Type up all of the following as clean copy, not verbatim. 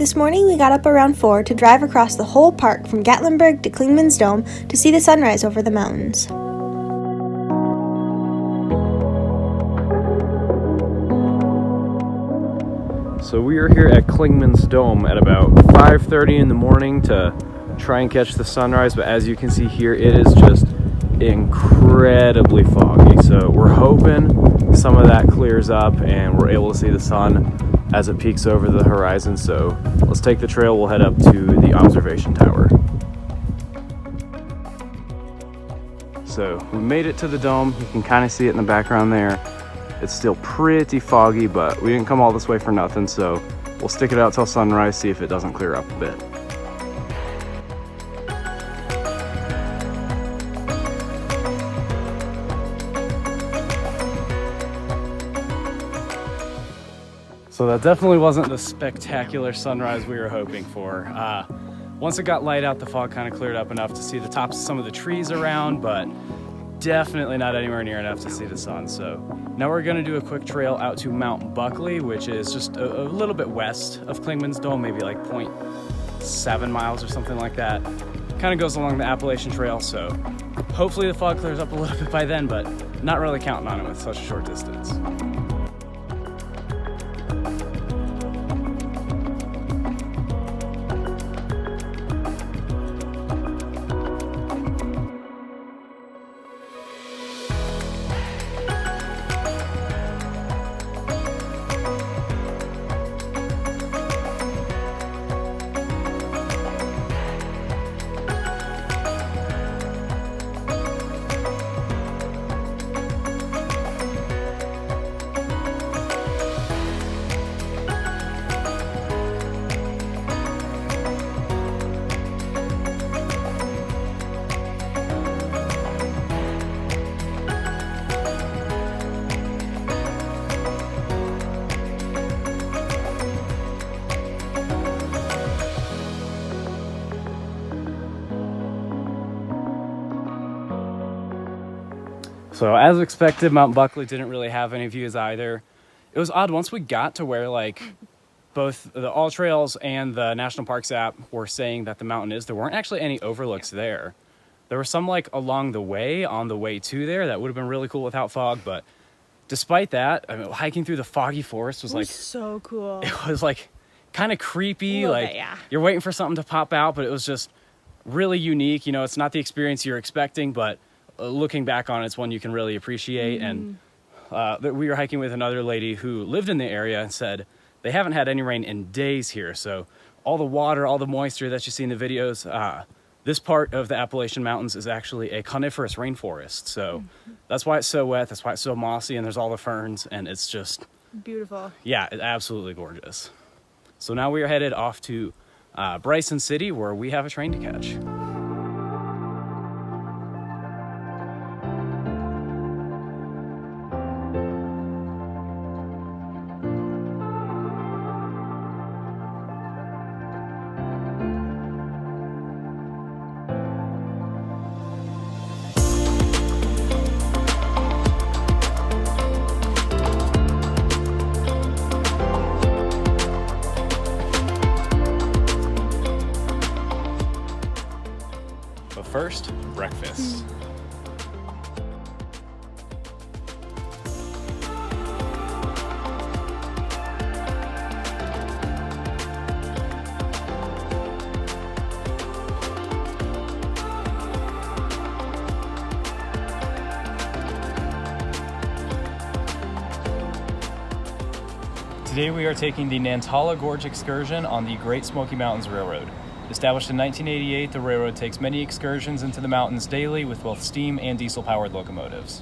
This morning we got up around 4 to drive across the whole park from Gatlinburg to Clingman's Dome to see the sunrise over the mountains. So we are here at Clingman's Dome at about 5:30 in the morning to try and catch the sunrise, but as you can see here, it is just incredibly foggy. So we're hoping some of that clears up and we're able to see the sun as it peeks over the horizon. So let's take the trail, we'll head up to the observation tower. So we made it to the dome. You can kind of see it in the background there. It's still pretty foggy, but we didn't come all this way for nothing, so we'll stick it out till sunrise, see if it doesn't clear up a bit. So that definitely wasn't the spectacular sunrise we were hoping for. Once it got light out, the fog kind of cleared up enough to see the tops of some of the trees around, but definitely not anywhere near enough to see the sun. So now we're gonna do a quick trail out to Mount Buckley, which is just a little bit west of Clingman's Dome, maybe like 0.7 miles or something like that. Kind of goes along the Appalachian Trail, so hopefully the fog clears up a little bit by then, but not really counting on it with such a short distance. So as expected, Mount Buckley didn't really have any views either. It was odd, once we got to where like both the All Trails and the National Parks app were saying that the mountain is, there weren't actually any overlooks there. There were some like along the way, on the way to there, that would have been really cool without fog, but despite that, I mean, hiking through the foggy forest was like so cool. It was like kind of creepy, Love like it, yeah. You're waiting for something to pop out, but it was just really unique. You know, it's not the experience you're expecting, but looking back on it, it's one you can really appreciate. And we were hiking with another lady who lived in the area and said they haven't had any rain in days here. So all the water, all the moisture that you see in the videos, this part of the Appalachian Mountains is actually a coniferous rainforest. So that's why it's so wet, that's why it's so mossy, and there's all the ferns, and it's just beautiful. Yeah, it's absolutely gorgeous. So now we are headed off to Bryson City, where we have a train to catch. But first, breakfast. Today we are taking the Nantala Gorge excursion on the Great Smoky Mountains Railroad. Established in 1988, the railroad takes many excursions into the mountains daily with both steam and diesel-powered locomotives.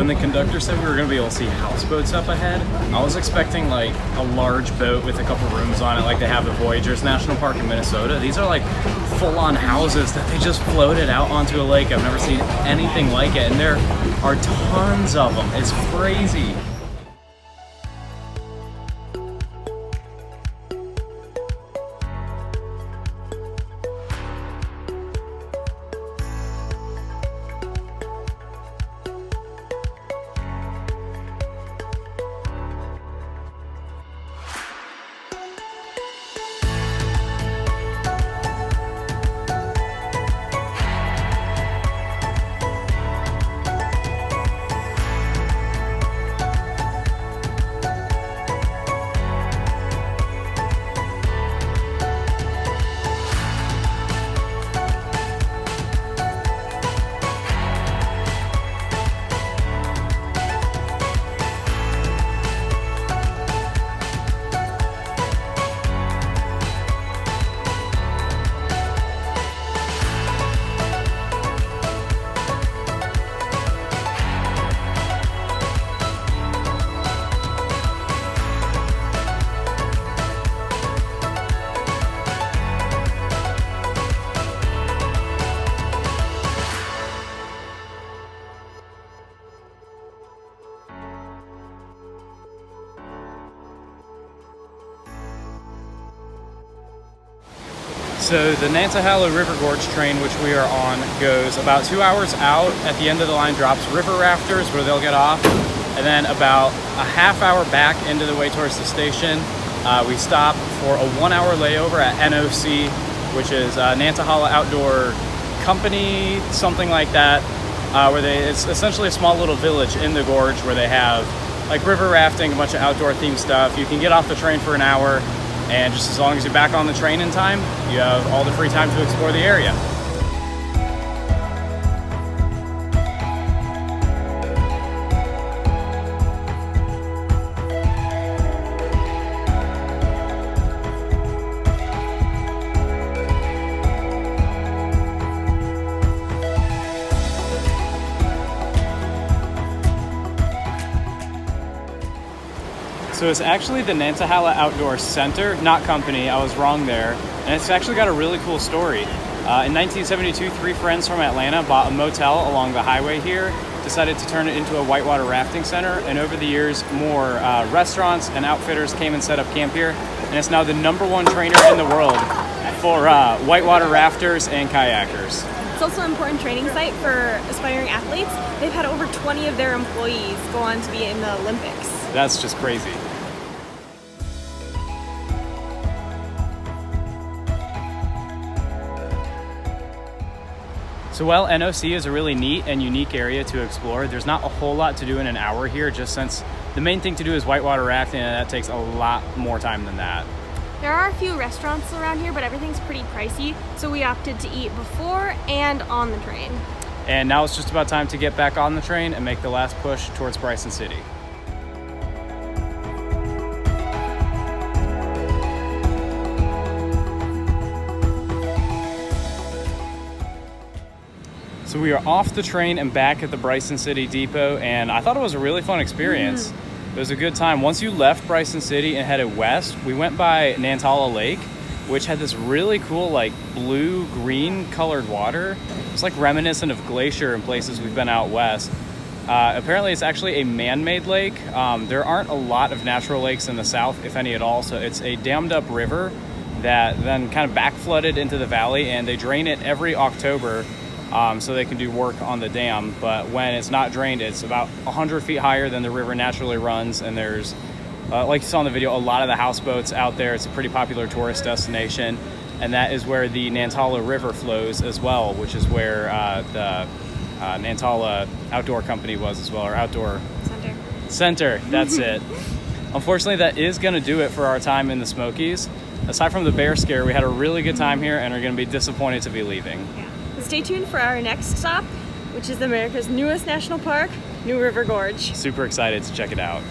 when the conductor said we were gonna be able to see houseboats up ahead, I was expecting like a large boat with a couple rooms on it like they have at Voyageurs National Park in Minnesota. These are like full-on houses that they just floated out onto a lake. I've never seen anything like it, and there are tons of them. It's crazy. So the Nantahala River Gorge train, which we are on, goes about 2 hours out. At the end of the line drops river rafters where they'll get off. And then about a half hour back into the way towards the station, we stop for a 1 hour layover at NOC, which is Nantahala Outdoor Company, something like that, where it's essentially a small little village in the gorge where they have like river rafting, a bunch of outdoor themed stuff. You can get off the train for an hour, and just as long as you're back on the train in time, you have all the free time to explore the area. So it's actually the Nantahala Outdoor Center, not company. I was wrong there. And it's actually got a really cool story. In 1972, 3 friends from Atlanta bought a motel along the highway here, decided to turn it into a whitewater rafting center, and over the years, more restaurants and outfitters came and set up camp here, and it's now the #1 trainer in the world for whitewater rafters and kayakers. It's also an important training site for aspiring athletes. They've had over 20 of their employees go on to be in the Olympics. That's just crazy. So while NOC is a really neat and unique area to explore, there's not a whole lot to do in an hour here, just since the main thing to do is whitewater rafting, and that takes a lot more time than that. There are a few restaurants around here, but everything's pretty pricey, so we opted to eat before and on the train. And now it's just about time to get back on the train and make the last push towards Bryson City. So we are off the train and back at the Bryson City Depot, and I thought it was a really fun experience. It was a good time. Once you left Bryson City and headed west, we went by Nantala Lake, which had this really cool like blue-green colored water. It's like reminiscent of glacier in places we've been out west. Apparently it's actually a man-made lake. There aren't a lot of natural lakes in the south, if any at all, so it's a dammed up river that then kind of back flooded into the valley, and they drain it every October so they can do work on the dam. But when it's not drained, it's about 100 feet higher than the river naturally runs, and there's like you saw in the video, a lot of the houseboats out there. It's a pretty popular tourist destination, and that is where the Nantala River flows as well, which is where the Nantala Outdoor Company was as well, or Outdoor Center. That's it. Unfortunately, that is going to do it for our time in the Smokies. Aside from the bear scare, we had a really good time here and are going to be disappointed to be leaving. Yeah. Stay tuned for our next stop, which is America's newest national park, New River Gorge. Super excited to check it out.